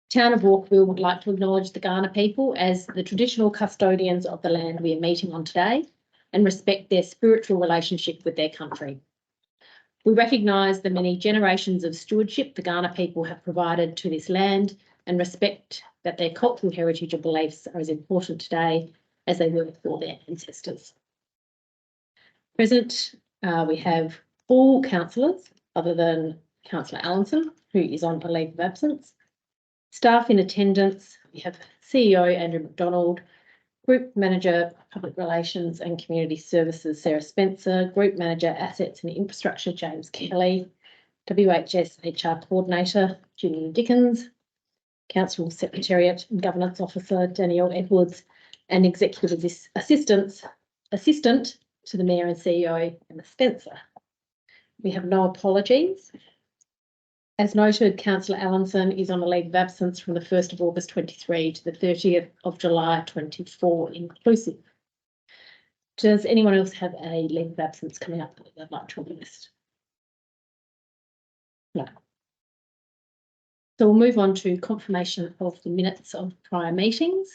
Town of Walkerville would like to acknowledge the Kaurna people as the traditional custodians of the land we are meeting on today and respect their spiritual relationship with their country. We recognise the many generations of stewardship the Kaurna people have provided to this land and respect that their cultural heritage and beliefs are as important today as they were for their ancestors. Present, we have all councillors other than Councillor Allinson, who is on a leave of absence. Staff in attendance, we have CEO Andrew McDonald, Group Manager Public Relations and Community Services Sarah Spencer, Group Manager Assets and Infrastructure James Kelly, WHS HR Coordinator Julian Dickens, Council Secretariat and Governance Officer Danielle Edwards, and Executive Assistant to the Mayor and CEO Emma Spencer. We have no apologies. As noted, Councillor Allinson is on a leave of absence from the 1st of August 23 to the 30th of July 24 inclusive. Does anyone else have a leave of absence coming up that they'd like to list? No. So we'll move on to confirmation of the minutes of prior meetings.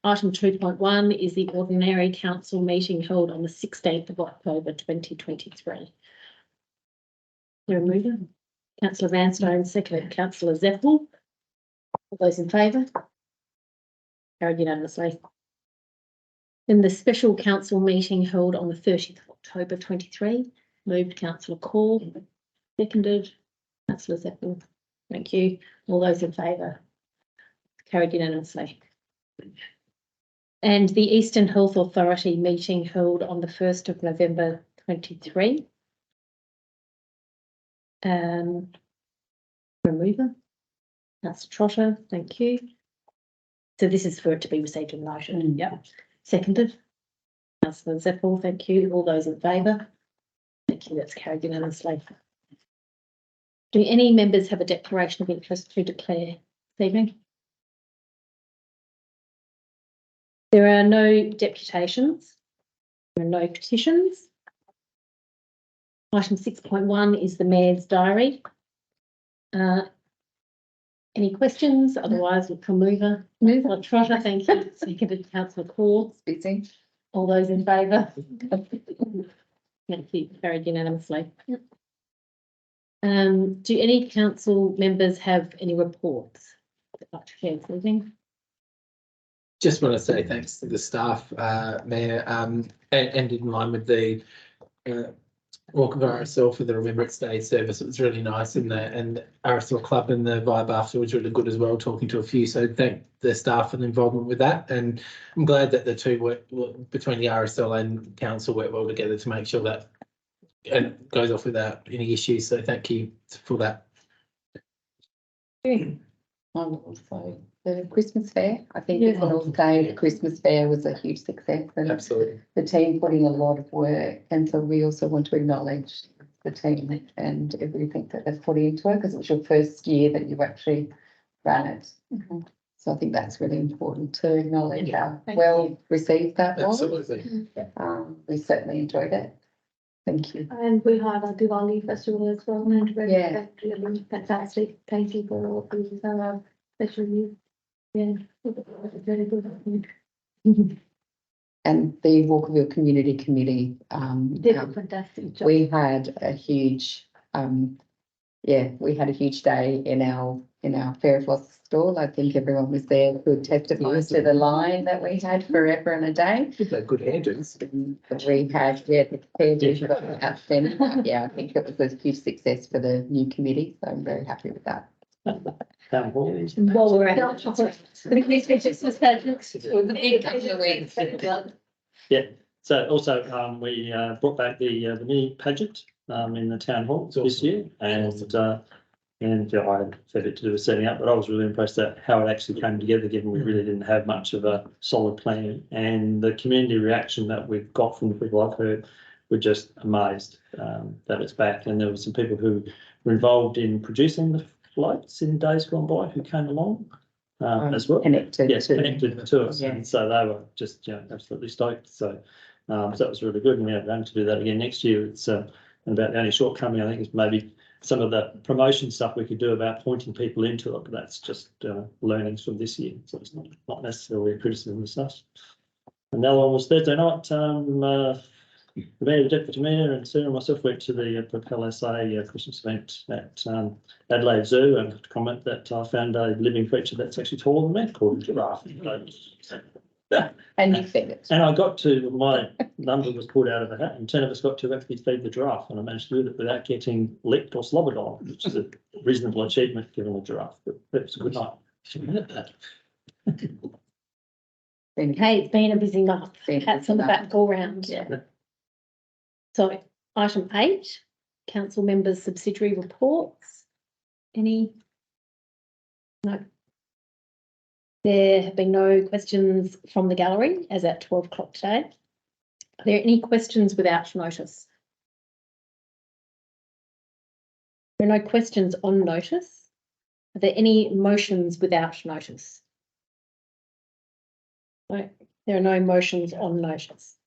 Item 2.1 is the ordinary council meeting held on the 16th of October 2023. Remover. Councillor Vanstone, seconded Councillor Zeppel. All those in favour? Carried unanimously. Then the special council meeting held on the 30th of October 23. Moved Councillor Call. Seconded Councillor Zeppel. Thank you. All those in favour? Carried unanimously. And the Eastern Health Authority meeting held on the 1st of November 23. Remover, that's Trotter, thank you. So this is for it to be received and noted. Yep. Seconded. Councillor Zeppel, thank you. All those in favour? Thank you, that's carried unanimously. Do any members have a declaration of interest to declare this evening? There are no deputations. There are no petitions. Item 6.1 is the Mayor's Diary. Any questions? Otherwise, we'll come mover. Councillor Trotter, thank you. Seconded Councillor Call. Speaking. All those in favour? Thank you. Carried unanimously. Yep. Do any council members have any reports they'd like to share this evening? Just want to say thanks to the staff, Mayor, and in line with the Walkerville RSL for the Remembrance Day service. It was really nice, and the RSL Club and the vibe after was really good as well, talking to a few. So thank the staff for the involvement with that, and I'm glad that the two work between the RSL and council work well together to make sure that it goes off without any issues. So thank you for that. Also, the Christmas fair, I think we can all say the Christmas fair was a huge success, and Absolutely. The team put in a lot of work, and so we also want to acknowledge the team and everything that they've put into it, because it was your first year that you actually ran it. So I think that's really important to acknowledge how well received that was. Absolutely. We certainly enjoyed it. Thank you. And we had a Diwali festival as well, and Yeah. really fantastic. Thank you for all these especially. Yeah, very good. And the Walkerville Community Committee, Did a fantastic job. we had a huge, we had a huge day in our Fair Floss stall. I think everyone was there who testified to the line that we had forever and a day. They're good hairdos. We had, the hairdos got outstanding. I think it was a huge success for the new committee, so I'm very happy with that. While we're at Yeah. So also we brought back the mini pageant in the town hall this year, and I had a fair bit to do with setting up, but I was really impressed at how it actually came together, given we really didn't have much of a solid plan, and the community reaction that we've got from the people I've heard were just amazed that it's back. And there were some people who were involved in producing the floats in days gone by who came along as well. Connected to us, and so they were just absolutely stoked. So so that was really good, and we are going to do that again next year. It's about the only shortcoming I think is maybe some of the promotion stuff we could do about pointing people into it, but that's just learnings from this year. So it's not necessarily a criticism as such. And the other one was Thursday night. The Mayor, the Deputy Mayor and Sarah and myself went to the Propel SA Christmas event at Adelaide Zoo, and to comment that I found a living creature that's actually taller than me called a giraffe. And you fed it. And I got to, my number was pulled out of a hat, and 10 of us got to actually feed the giraffe, and I managed to do it without getting licked or slobbered on, which is a reasonable achievement given a giraffe, but it was a good night. Hey, it's been a busy month. Been a Hats on the busy back all round. Yeah. So item 8, council members' subsidiary reports. Any? No. There have been no questions from the gallery as at 12 o'clock today. Are there any questions without notice? There are no questions on notice. Are there any motions without notice? No, there are no motions on notice.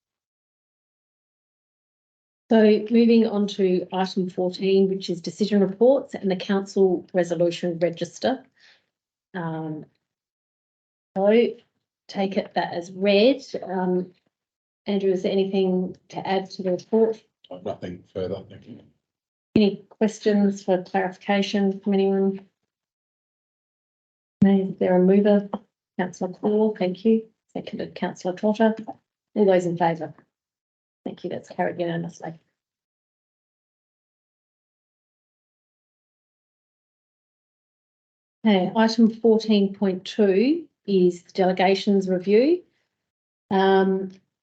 So moving on to item 14, which is decision reports and the council resolution register. So take it that as read. Andrew, is there anything to add to the report? Nothing further, thank you. Any questions for clarification from anyone? No, is there a mover? Councillor Claw, thank you. Seconded, Councillor Trotter. All those in favour? Thank you, that's carried unanimously. Okay, item 14.2 is delegations review. I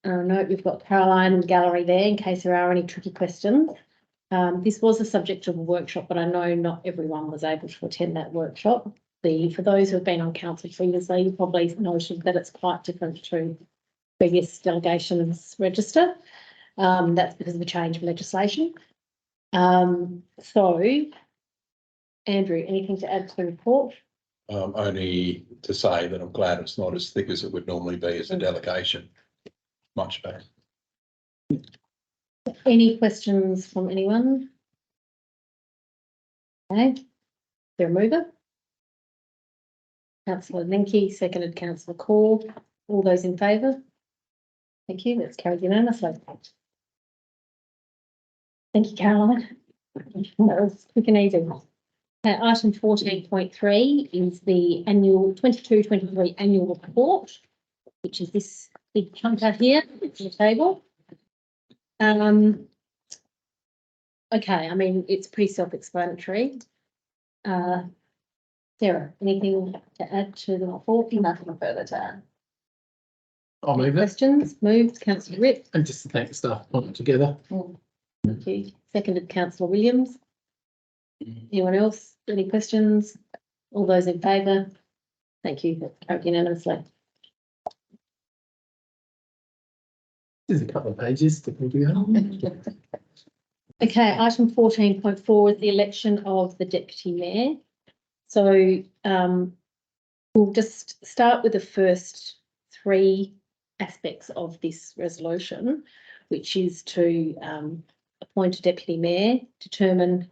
know we've got Caroline in the gallery there in case there are any tricky questions. This was the subject of a workshop, but I know not everyone was able to attend that workshop. For those who have been on council previously, you probably noted that it's quite different to previous delegations register. That's because of a change of legislation. So, Andrew, anything to add to the report? Only to say that I'm glad it's not as thick as it would normally be as a delegation. Much better. Any questions from anyone? Okay, is there a mover? Councillor Linky, seconded Councillor Call. All those in favour? Thank you, that's carried unanimously. Thank you, Caroline. That was quick and easy. Item 14.3 is the annual 22-23 annual report, which is this big chunk out here on the table. Okay, I mean, it's pretty self-explanatory. Sarah, anything to add to the report? Nothing further to add. I'll move it. Questions? Moved, Councillor Ripp. And just to thank the staff for putting it together. Thank you. Seconded, Councillor Williams. Anyone else? Any questions? All those in favour? Thank you. That's carried unanimously. There's a couple of pages to do that. Okay, item 14.4 is the election of the deputy mayor. So we'll just start with the first 3 aspects of this resolution, which is to appoint a deputy mayor, determine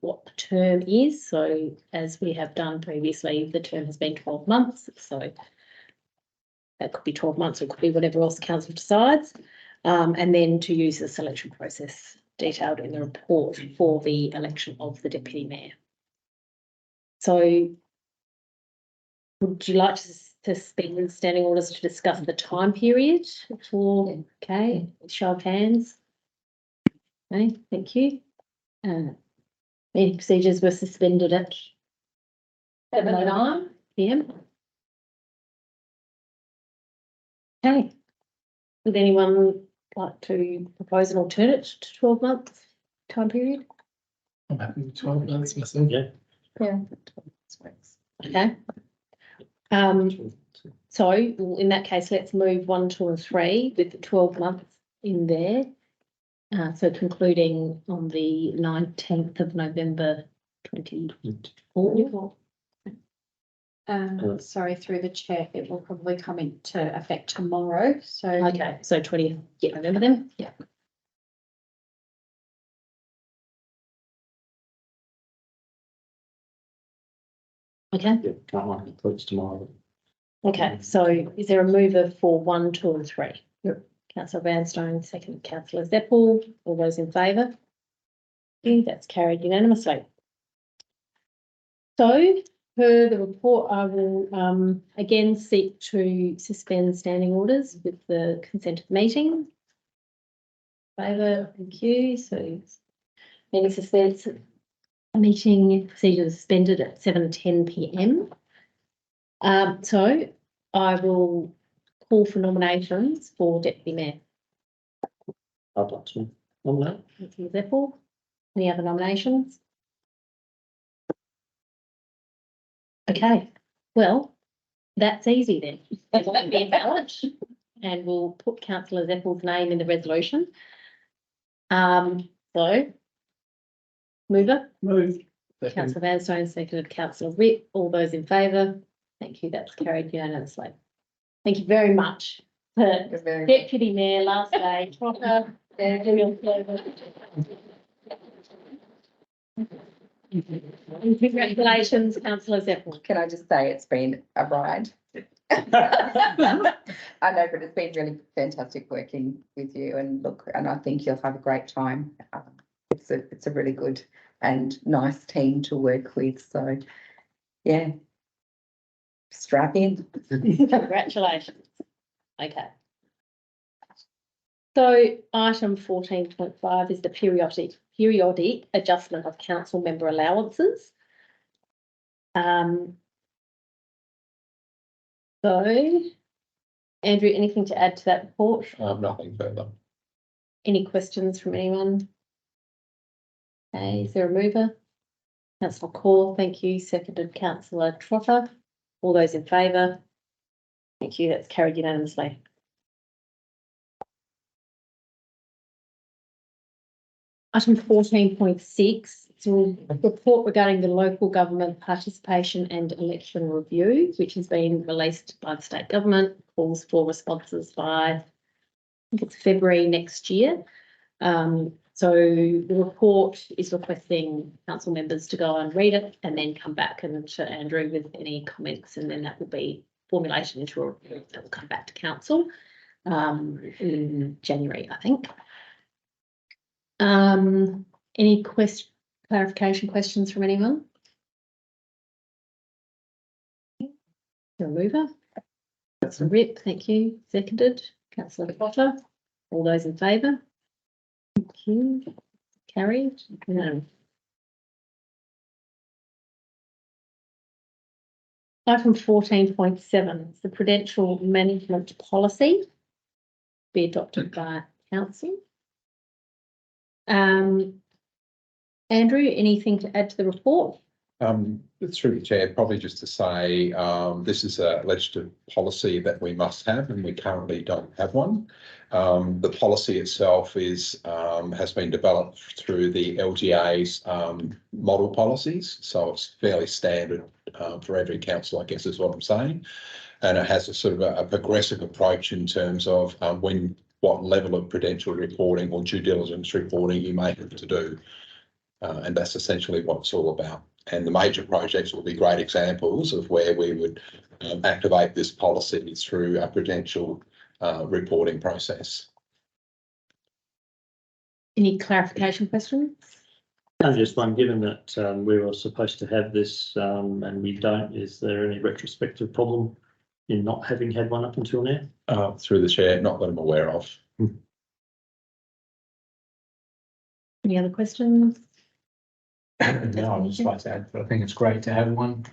what the term is. So as we have done previously, the term has been 12 months. So that could be 12 months, or it could be whatever else the council decides. And then to use the selection process detailed in the report for the election of the deputy mayor. So would you like to speak in standing orders to discuss the time period for, okay, show of hands? Okay, thank you. Meeting procedures were suspended at 7:09 PM. Okay. Would anyone like to propose an alternate to 12 months time period? I'm happy with 12 months myself. Yeah. Yeah. Okay. So in that case, let's move 1, 2 and 3 with the 12 months in there. So concluding on the 19th of November 2024. Sorry, through the chair, it will probably come into effect tomorrow, so. Okay, so 20th, yeah, November then? Yeah. Okay, Yeah, can't wait concludes tomorrow. okay, so is there a mover for 1, 2 and 3? Yep. Councillor Vanstone, second councillor Zeppel, all those in favour? That's carried unanimously. So, per the report, I will again seek to suspend standing orders with the consent of the meeting. Favour, thank you. So, meeting suspense, meeting procedure suspended at 7:10 PM. So I will call for nominations for deputy mayor. I'd like to nominate. Councillor Zeppel, any other nominations? Okay, well, that's easy then. That won't be a ballot. And we'll put councillor Zeppel's name in the resolution. So mover, Move. councillor Vanstone, seconded councillor Ritt, all those in favour? Thank you, that's carried unanimously. Thank you very much. Deputy Mayor, last day, Trotter, real pleasure. Congratulations, councillor Zeppel. Can I just say it's been a ride? I know, but it's been really fantastic working with you, and look, and I think you'll have a great time. It's a really good and nice team to work with, so yeah. Strap in. Congratulations. Okay. So item 14.5 is the periodic adjustment of council member allowances. So Andrew, anything to add to that report? Nothing further. Any questions from anyone? Okay, is there a mover? Councillor Core, thank you. Seconded councillor Trotter. All those in favour? Thank you, that's carried unanimously. Item 14.6, it's a report regarding the local government participation and election review, which has been released by the state government, calls for responses by, I think it's February next year. So the report is requesting council members to go and read it and then come back and to Andrew with any comments, and then that will be formulation into a report that will come back to council in January, I think. Any clarification questions from anyone? The mover. Councillor Rip, thank you. Seconded. Councillor Potter. All those in favour? Thank you. Carried. No. Item 14.7 is the prudential management policy be adopted by council. Andrew, anything to add to the report? Through the chair, probably just to say, this is a legislative policy that we must have, and we currently don't have one. The policy itself is has been developed through the LGA's model policies, so it's fairly standard for every council, I guess is what I'm saying. And it has a sort of a progressive approach in terms of what level of prudential reporting or due diligence reporting you may have to do. And that's essentially what it's all about. And the major projects will be great examples of where we would activate this policy through a prudential reporting process. Any clarification questions? Just one, given that we were supposed to have this and we don't, is there any retrospective problem in not having had one up until now? Through the chair, not that I'm aware of. Any other questions? No, I would just like to add, but I think it's great to have one.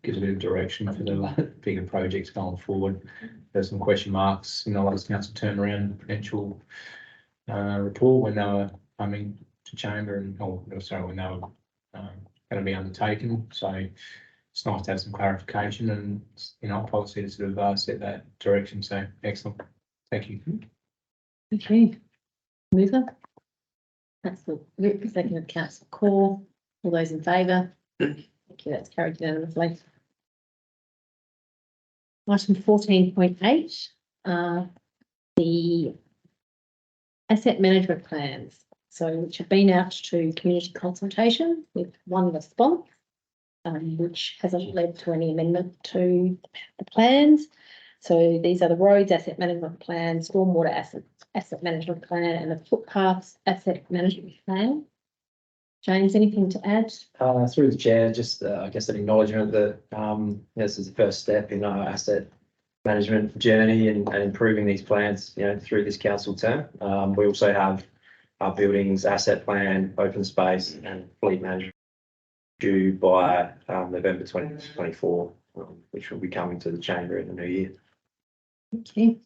Gives a bit of direction for the bigger projects going forward. There's some question marks in the last council turnaround potential report when they were coming to chamber and, when they were going to be undertaken. So it's nice to have some clarification and, policy to sort of set that direction. So excellent. Thank you. Okay. Mover. Councillor Rick, seconded councillor Core. All those in favour? Thank you, that's carried unanimously. Item 14.8, the asset management plans, so which have been out to community consultation with one response. which hasn't led to any amendment to the plans. So these are the roads asset management plan, stormwater asset management plan, and the footpaths asset management plan. James, anything to add? Through the chair, just I guess an acknowledgement that this is the first step in our asset management journey and improving these plans, through this council term. We also have our buildings asset plan, open space and fleet management due by November 2024, which will be coming to the chamber in the new year. Thank you.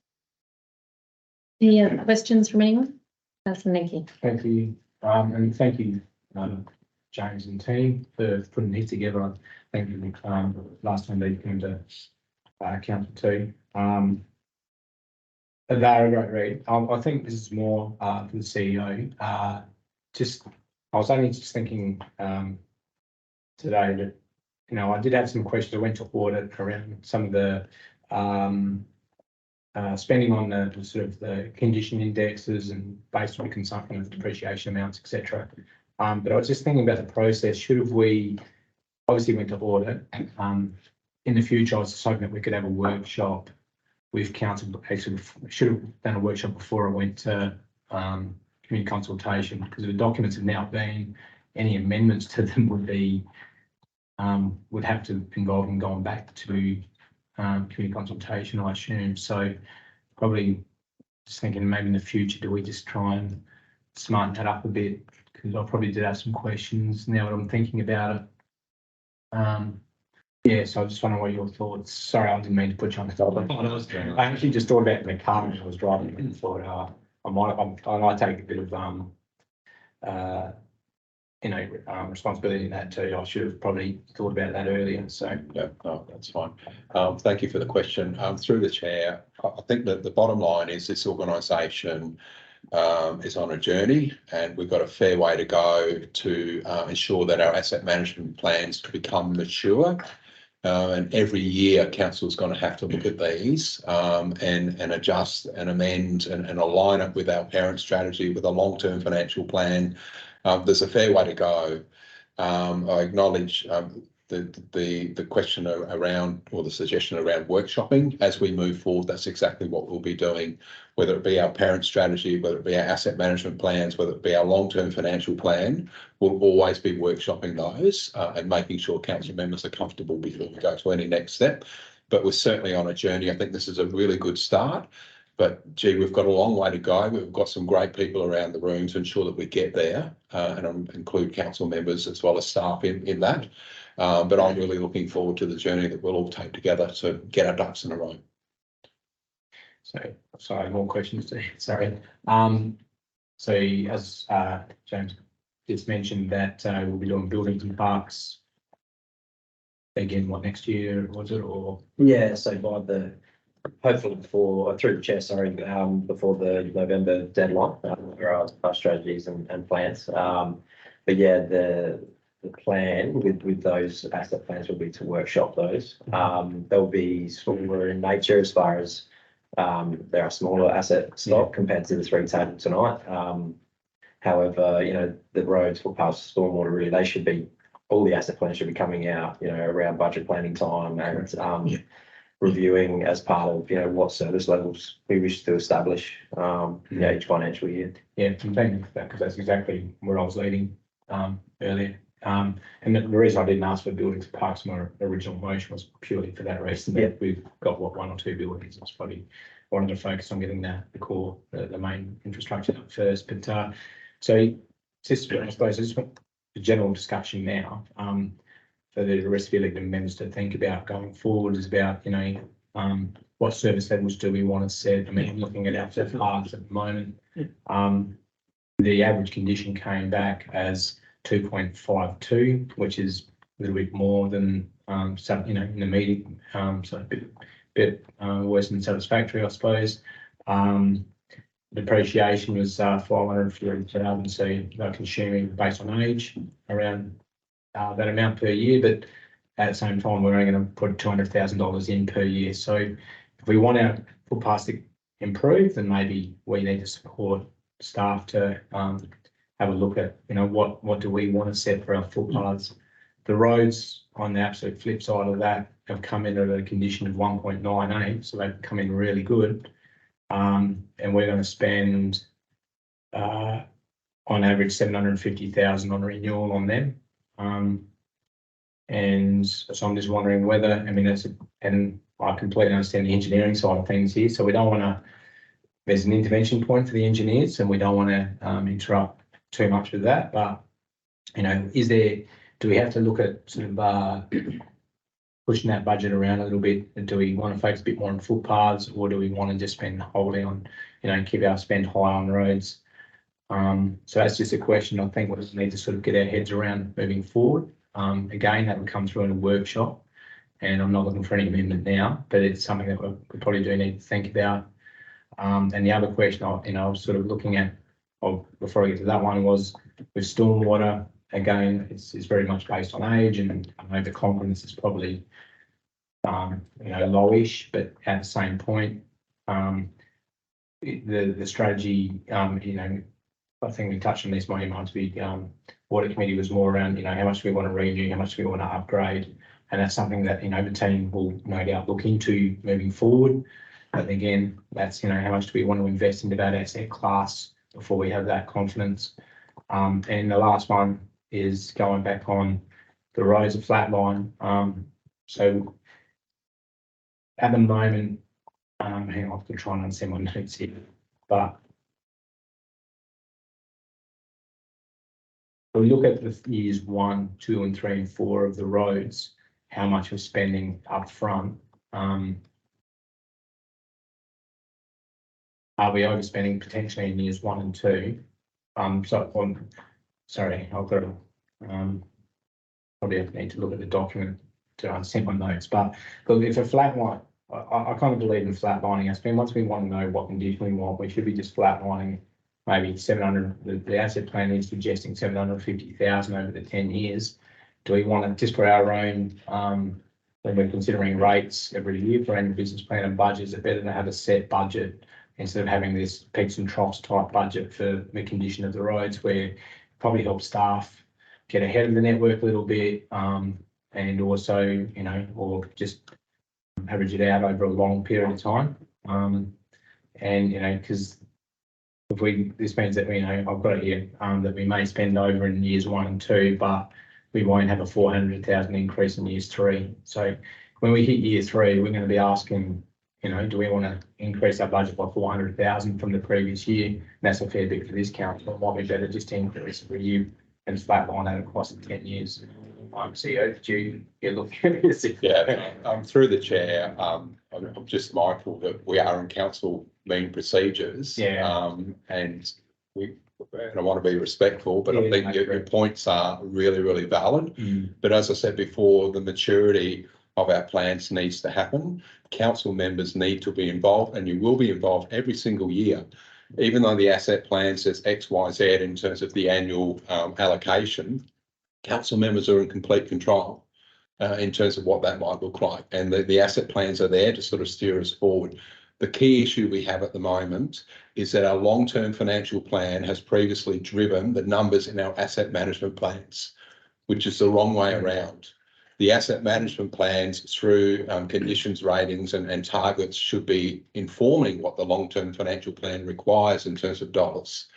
Any other questions from anyone? Councillor Nenke. Thank you, and thank you, James and team for putting these together. Thank you, last time they came to council too. They're a great read. I think this is more for the CEO. I was only just thinking today that, I did have some questions. I went to audit around some of the spending on the sort of the condition indexes and based on consumption of depreciation amounts, etc. But I was just thinking about the process. Should we obviously went to audit? In the future, I was just hoping that we could have a workshop with council. Actually, should have done a workshop before I went to community consultation, because the documents have now been, any amendments to them would have to involve them going back to community consultation, I assume. So probably just thinking maybe in the future, do we just try and smarten that up a bit? Because I probably did have some questions now that I'm thinking about it. Yeah, so I just wondering what your thoughts. Sorry, I didn't mean to put you on the spot. I actually just thought about it in the car when I was driving and thought, I might take a bit of responsibility in that too. I should have probably thought about that earlier. So Yeah, no, that's fine. Thank you for the question. Through the chair, I think that the bottom line is this organisation is on a journey, and we've got a fair way to go to ensure that our asset management plans to become mature. And every year, council's going to have to look at these and adjust and amend and align it with our parent strategy, with a long-term financial plan. There's a fair way to go. I acknowledge the question around, or the suggestion around workshopping. As we move forward, that's exactly what we'll be doing, whether it be our parent strategy, whether it be our asset management plans, whether it be our long-term financial plan. We'll always be workshopping those and making sure council members are comfortable before we go to any next step. But we're certainly on a journey. I think this is a really good start. But gee, we've got a long way to go. We've got some great people around the room to ensure that we get there, and include council members as well as staff in that. But I'm really looking forward to the journey that we'll all take together to get our ducks in a row. So, sorry, more questions. Sorry. So as James just mentioned, that we'll be doing buildings and parks again, what, next year was it, or? Yeah, so hopefully through the chair, sorry, before the November deadline for our strategies and plans. But yeah, the plan with those asset plans will be to workshop those. They'll be smaller in nature as far as there are smaller asset stock compared to the three tabled tonight. However, the roads, footpaths, stormwater, really, all the asset plans should be coming out, around budget planning time and reviewing as part of, what service levels we wish to establish, each financial year. Yeah, thank you for that, because that's exactly where I was leading earlier. And the reason I didn't ask for buildings and parks, my original motion was purely for that reason. Yeah. We've got one or two buildings. It's probably wanted to focus on getting the core, the main infrastructure up first. But so just, I suppose, I just want a general discussion now for the rest of the elected members to think about going forward is about, what service levels do we want to set? I mean, I'm looking at our parks at the moment. The average condition came back as 2.52, which is a little bit more than some, in the median, so a bit worse than satisfactory, I suppose. Depreciation was 540,000, so they're consuming based on age around that amount per year, but at the same time we're only going to put $200,000 in per year. So if we want our footpaths to improve, then maybe we need to support staff to have a look at, what do we want to set for our footpaths The roads on the absolute flip side of that have come in at a condition of 1.98, so they've come in really good. And we're going to spend on average 750,000 on renewal on them. And so I'm just wondering whether, I mean, and I completely understand the engineering side of things here, so we don't want to, there's an intervention point for the engineers and we don't want to interrupt too much with that, but, you know, do we have to look at sort of pushing that budget around a little bit? Do we want to focus a bit more on footpaths, or do we want to just spend wholly on, you know, keep our spend high on roads? So that's just a question I think we need to sort of get our heads around moving forward. Again, that will come through in a workshop, and I'm not looking for any amendment now, but it's something that we probably do need to think about. And the other question I was sort of looking at, before I get to that one, was with stormwater. Again, it's very much based on age, and I know the confidence is probably lowish, but at the same point, the strategy, I think we touched on this. My mind to be water committee was more around, how much do we want to renew, how much do we want to upgrade, and that's something that the team will no doubt look into moving forward. But again, that's how much do we want to invest into that asset class before we have that confidence. And the last one is going back on the roads of flatline. So at the moment, hang on, I have to try and understand my notes here, but we look at the years 1, 2, and 3, and 4 of the roads, how much we're spending up front. Are we overspending potentially in years 1 and 2? Sorry, I've got to probably need to look at the document to understand my notes. But if a flat line, I kind of believe in flatlining. I think once we want to know what condition we want, we should be just flatlining maybe 700. The asset plan is suggesting 750,000 over the 10 years. Do we want to, just for our own, when we're considering rates every year for annual business plan and budget, is it better to have a set budget instead of having this peaks and troughs type budget for the condition of the roads, where probably help staff get ahead of the network a little bit, and also, or just average it out over a long period of time. And, because this means that, I've got it here, that we may spend over in years 1 and 2, but we won't have a 400,000 increase in years 3. So when we hit year 3, we're going to be asking, do we want to increase our budget by 400,000 from the previous year? And that's a fair bit for this council. It might be better just to increase every year and flatline that across the 10 years. CEO, do you look curious? Yeah, through the chair, I'm just mindful that we are in council meeting procedures. Yeah. And I want to be respectful, but I think your points are really, really valid. But as I said before, the maturity of our plans needs to happen. Council members need to be involved, and you will be involved every single year. Even though the asset plan says X, Y, Z in terms of the annual allocation, council members are in complete control in terms of what that might look like. And the asset plans are there to sort of steer us forward. The key issue we have at the moment is that our long-term financial plan has previously driven the numbers in our asset management plans, which is the wrong way around. The asset management plans through conditions ratings and targets should be informing what the long-term financial plan requires in terms of dollars.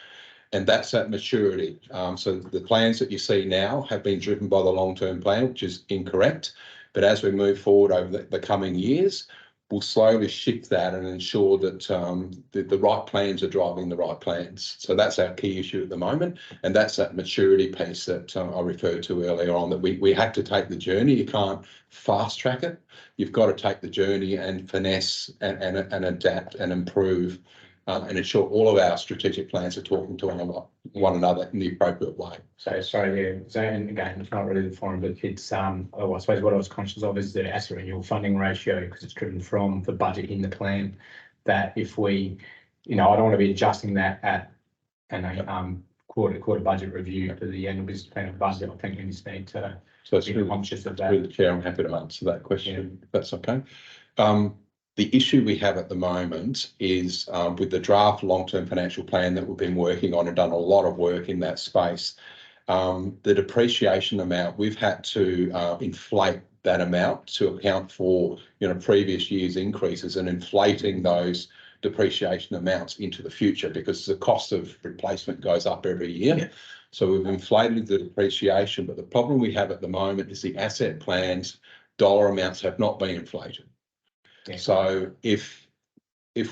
And that's at maturity. So the plans that you see now have been driven by the long-term plan, which is incorrect. But as we move forward over the coming years, we'll slowly shift that and ensure that the right plans are driving the right plans. So that's our key issue at the moment. And that's that maturity piece that I referred to earlier on, that we have to take the journey. You can't fast track it. You've got to take the journey and finesse and adapt and improve and ensure all of our strategic plans are talking to one another in the appropriate way. So sorry, so and again, it's not really the forum, but it's I suppose what I was conscious of is the asset renewal funding ratio, because it's driven from the budget in the plan. That if we, I don't want to be adjusting that at quarter budget review to the annual business plan and budget. I think we just need to be conscious of that. Through the chair, I'm happy to answer that question, if that's okay. The issue we have at the moment is with the draft long-term financial plan that we've been working on and done a lot of work in that space. The depreciation amount, we've had to inflate that amount to account for, previous year's increases and inflating those depreciation amounts into the future because the cost of replacement goes up every year. Yeah. So we've inflated the depreciation, but the problem we have at the moment is the asset plans dollar amounts have not been inflated. Yeah. So if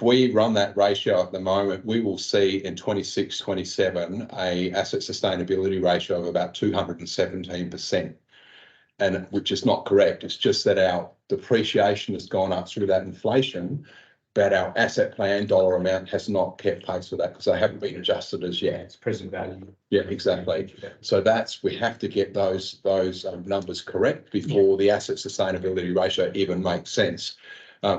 we run that ratio at the moment, we will see in 26, 27 a asset sustainability ratio of about 217%, and which is not correct. It's just that our depreciation has gone up through that inflation, but our asset plan dollar amount has not kept pace with that because they haven't been adjusted as Yeah, yet. it's present value. Yeah, exactly. So we have to get those numbers correct before the asset sustainability ratio even makes sense.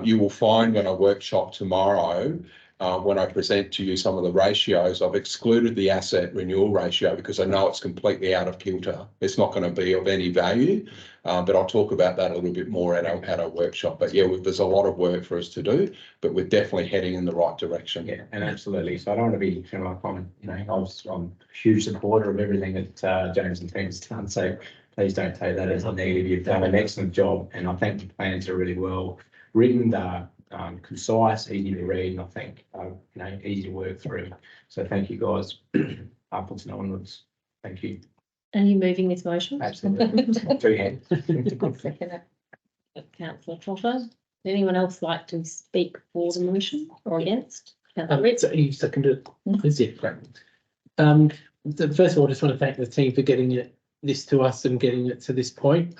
You will find when I workshop tomorrow, when I present to you some of the ratios, I've excluded the asset renewal ratio because I know it's completely out of kilter. It's not going to be of any value, but I'll talk about that a little bit more at our workshop. But yeah, there's a lot of work for us to do, but we're definitely heading in the right direction. Yeah, and absolutely. So I don't want to be, I'm a huge supporter of everything that James and team has done. So please don't take that as a negative. You've done an excellent job, and I think the plans are really well written, concise, easy to read, and I think easy to work through. So thank you guys. Upwards and onwards. Thank you. Are you moving this motion? Absolutely. 2 hands. I'll second it. Councillor Trotter. Would anyone else like to speak for the motion or against? Councillor Ritz? So you seconded it. Is it great? First of all, I just want to thank the team for getting this to us and getting it to this point.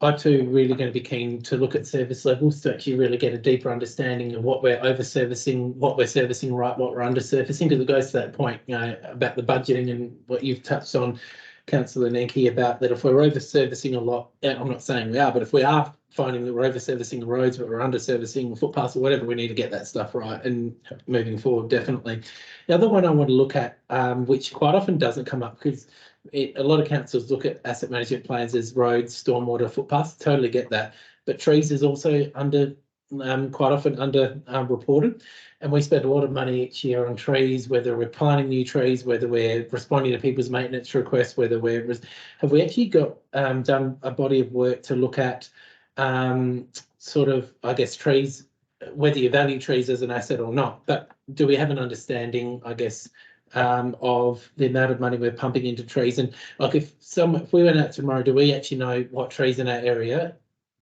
I too really going to be keen to look at service levels to actually really get a deeper understanding of what we're over servicing, what we're servicing right, what we're under servicing, because it goes to that point, about the budgeting and what you've touched on, Councillor Nenke, about that if we're over servicing a lot, I'm not saying we are, but if we are finding that we're over servicing the roads, but we're under servicing footpaths or whatever, we need to get that stuff right and moving forward, definitely. The other one I want to look at, which quite often doesn't come up because a lot of councils look at asset management plans as roads, stormwater, footpaths, totally get that. But trees is also under, quite often under reported. And we spend a lot of money each year on trees, whether we're planting new trees, whether we're responding to people's maintenance requests, whether have we actually got done a body of work to look at sort of, I guess, trees, whether you value trees as an asset or not, but do we have an understanding, I guess, of the amount of money we're pumping into trees? And like if we went out tomorrow, do we actually know what trees in our area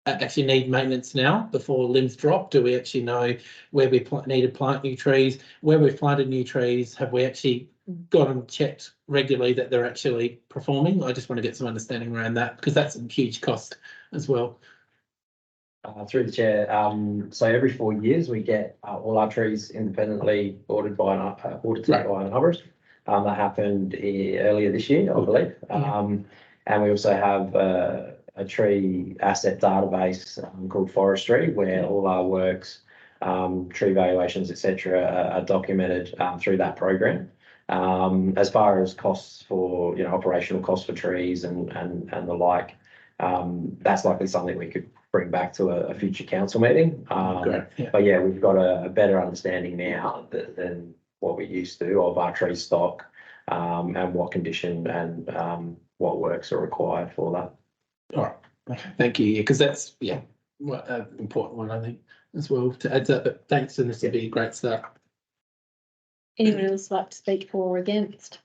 actually need maintenance now before limbs drop? Do we actually know where we need to plant new trees? Where we've planted new trees, have we actually got them checked regularly that they're actually performing? I just want to get some understanding around that because that's a huge cost as well. Through the chair, so every 4 years we get all our trees independently audited by an arborist. That happened earlier this year, I believe. And we also have a tree asset database called Forestry, where all our works, tree valuations, etc., are documented through that program. As far as costs for operational costs for trees and the like, that's likely something we could bring back to a future council meeting. But yeah, we've got a better understanding now than what we used to of our tree stock, and what condition and what works are required for that. All right, okay, thank you. Because that's an important one, I think, as well to add to that. But thanks, and this would be a great start. Anyone else like to speak for or against?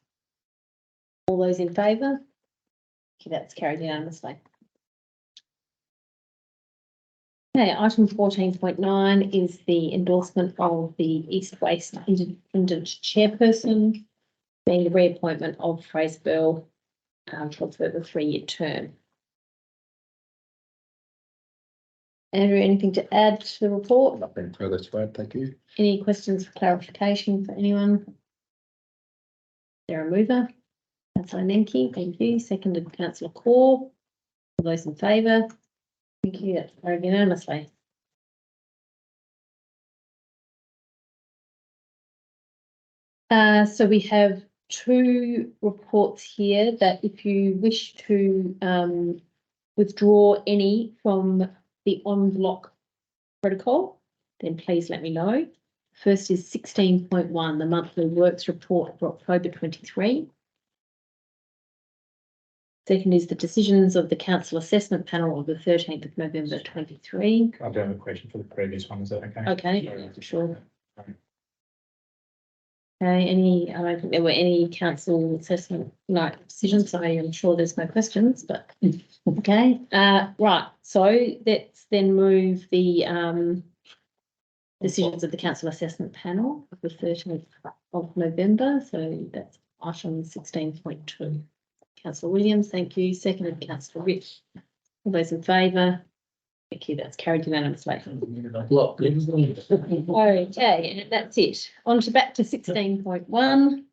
All those in favour? Okay, that's carried unanimously. Okay, item 14.9 is the endorsement of the East West Independent Chairperson, being the reappointment of Fraser Bell for a further 3-year term. Andrew, anything to add to the report? Nothing further to add, thank you. Any questions for clarification for anyone? Is there a mover? Councillor Nenke, thank you. Seconded Councillor Corr. All those in favour? Thank you, that's carried unanimously. So we have 2 reports here that if you wish to withdraw any from the en bloc protocol, then please let me know. First is 16.1, the monthly works report for October 23. Second is the decisions of the council assessment panel of the 13th of November 23. I do have a question for the previous one, is that okay? Okay, sure. Okay, I don't think there were any council assessment decisions, so I'm sure there's no questions, but okay. Right, so let's then move the decisions of the council assessment panel of the 13th of November. So that's item 16.2. Councillor Williams, thank you. Seconded, Councillor Rich. All those in favour? Thank you, that's carried unanimously. Okay, and that's it. On to back to 16.1. Sorry,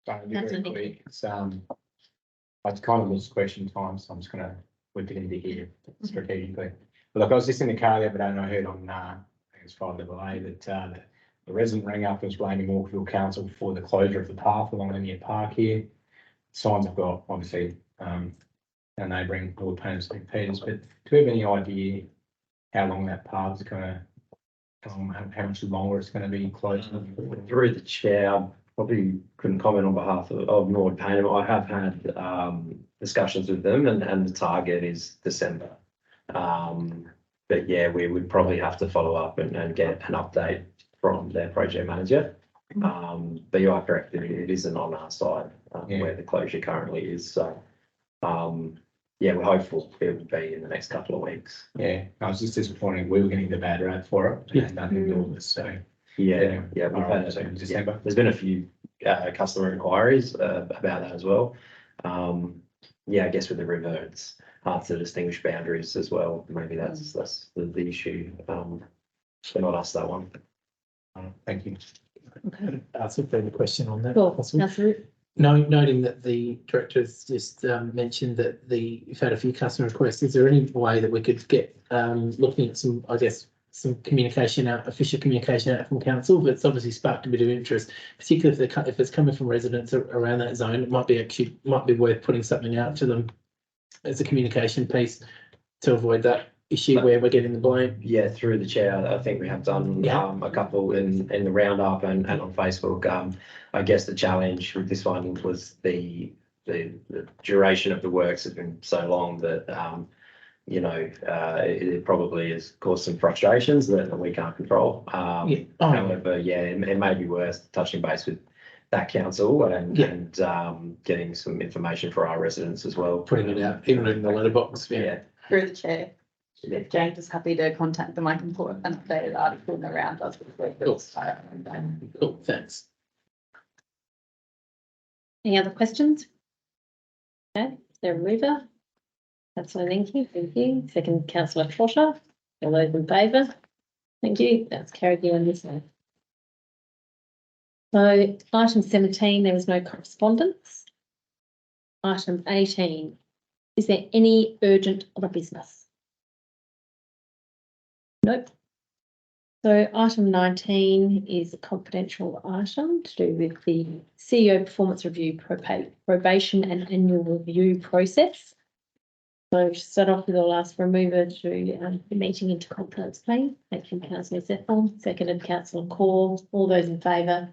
That's very okay. quick. It's, I've kind of lost question time, so I'm just gonna whip it into here strategically. But look, I was just in the car the other day and I heard on, I think it's 5AA that, the resident rang up and was blaming Walkerville Council for the closure of the path along Linear Park here. Signs I've got, obviously, our neighbouring Lord Payne St Peters, but do we have any idea how long that path is gonna, how much longer it's gonna be closed? Through the chair, I probably couldn't comment on behalf of Lord Payne. I have had discussions with them and the target is December. But yeah, we would probably have to follow up and get an update from their project manager. But you are correct, it isn't on our side where the closure currently is. So yeah, we're hopeful it will be in the next couple of weeks. Yeah, I was just disappointed. We were getting the bad rap for it. Yeah. And nothing to do with this, so. Yeah, we've had So in yeah, December. there's been a few customer inquiries about that as well. Yeah, I guess with the river, it's hard to distinguish boundaries as well. Maybe that's the issue. But not us, that one. Thank you. Okay, Ask a further question on that. cool. Possible? Councillor Rich. Noting that the director has just mentioned that you've had a few customer requests, is there any way that we could get looking at some, I guess, some communication out, official communication out from council? But it's obviously sparked a bit of interest, particularly if it's coming from residents around that zone. It might be worth putting something out to them as a communication piece to avoid that issue where we're getting the blame. Yeah, through the chair, I think we have done a couple in the roundup and on Facebook. I guess the challenge with this one was the duration of the works has been so long that you know, it probably has caused some frustrations that we can't control. However, yeah, it may be worth touching base with that council and getting some information for our residents as well. Putting it out, even in the letterbox. Yeah. Through the chair, if James is happy to contact them, I can put an updated article in the roundup. Cool. Cool, thanks. Any other questions? Okay, is there a mover? Councillor Linky, thank you. Second, Councillor Trotter. All those in favour? Thank you. That's carried unanimously. So item 17, there was no correspondence. Item 18, is there any urgent other business? Nope. So item 19 is a confidential item to do with the CEO performance review, probation and annual review process. So start off with, I'll ask for a mover to the meeting into confidence, please. Thank you, Councillor Zethel. Seconded, Councillor Core. All those in favour?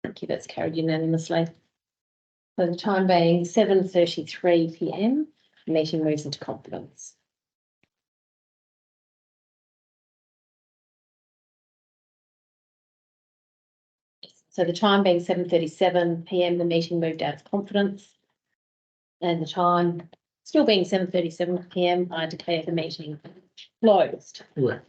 Thank you, that's carried unanimously. So the time being 7:33 PM, the meeting moves into confidence. So the time being 7:37 PM, the meeting moved out of confidence. And the time still being 7:37 PM, I declare the meeting closed. Right.